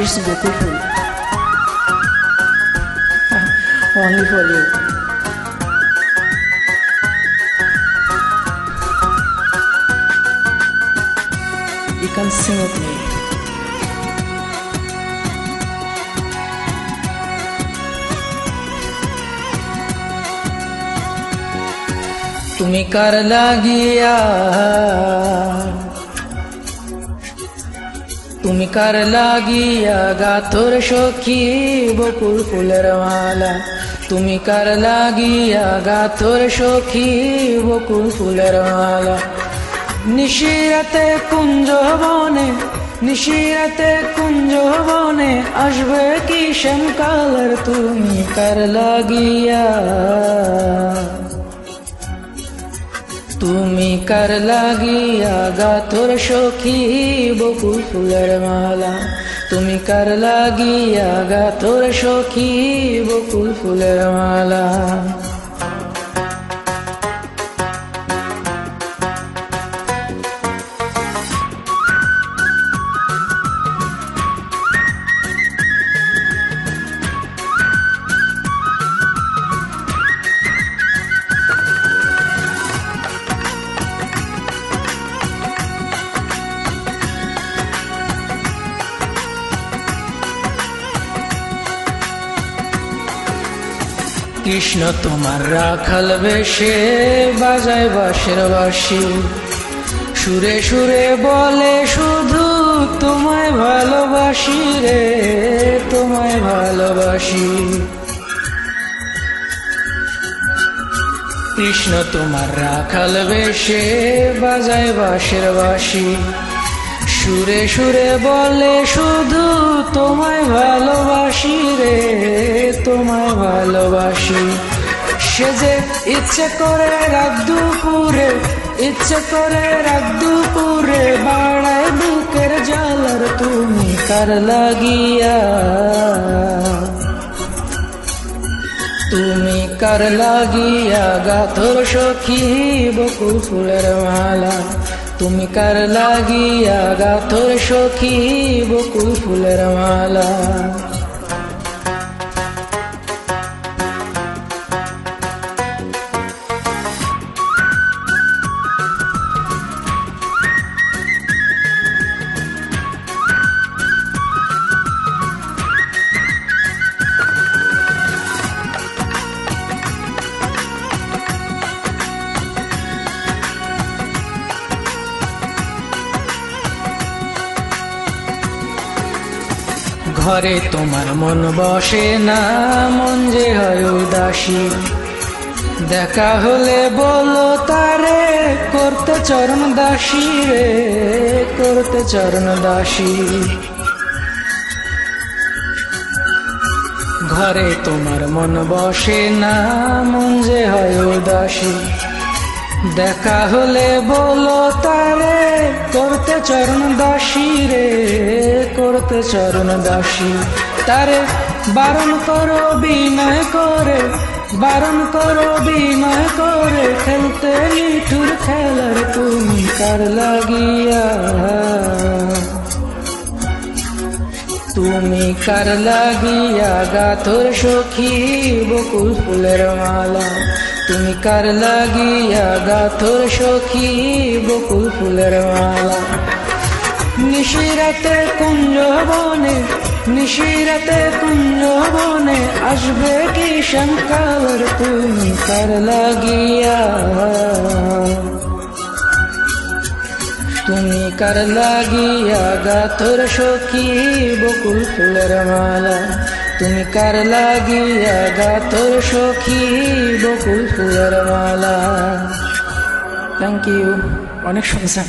It's beautiful. Only for you. You can sing with me. তুমি কার লাগিয়া, তুমি কার লাগিয়া গাথর সখী বকুল ফুলের মালা। তুমি কার লাগিয়া গাথর সখী বকুল ফুলের মালা। নিশিরাতে কুঞ্জ বনে, নিশিরাতে কুঞ্জ বনে আসবে কি শ্যামকালের। তুমি কার লাগিয়া, তুমি কার লাগিয়া গাথর সখী বকুল ফুলের মালা। তুমি কার লাগিয়া গাথর সখী বকুল ফুলের মালা। কৃষ্ণ তোমার রাখাল বেশে বাজায় বাঁশের বাঁশি। সুরে সুরে বলে শুধু তোমায় ভালোবাসি রে, তোমায় ভালোবাসি। কৃষ্ণ তোমার রাখাল বেশে বাজায় বাঁশের বাঁশি। সুরে সুরে বলে শুধু তোমায় ভালোবাসি রে, তোমায় ভালোবাসি। সে যে ইচ্ছে করে রাত দুপুরে, ইচ্ছে করে রাত দুপুরে বাড়ায় বুকের জ্বালার। তুমি কার লাগিয়া, তুমি কার লাগিয়া গাথর সখী বকুল ফুলের মালা। তুমি কার লাগিয়া গাথর সখী বকুল ফুলের মালা। ঘরে তোমার মন বসে না, মন যে হয় উদাসী। দেখা হলে বলো তারে করতে চরণ দাসী রে, করতে চরণ দাসী। ঘরে তোমার মন বসে না, মন যে হয় উদাসী। দেখা হলে বলো তারে করতে চরণ দাসী রে, করতে চরণ দাসী। তারে বারণ করো বিনয় করে, বারণ করো বিনয় করে খেলতে নিঠুর খেলার। তুমি কার লাগিয়া, তুমি কার লাগিয়া গাথর সখী বকুল ফুলের মালা। তুমি কার লাগিয়া গাথর সখী বকুল ফুলের মালা। নিশিরাতে কুঞ্জ বনে, নিশিরাতে কুঞ্জ বনে আসবে কি শ্যামকালের। তুমি কার লাগিয়া, তুমি কার লাগিয়া গাথর সখী বকুল ফুলের মালা। তুমি কার লাগিয়া গাথর সখী বকুল ফুলের মালা। থ্যাংক ইউ, অনেক শুনছেন।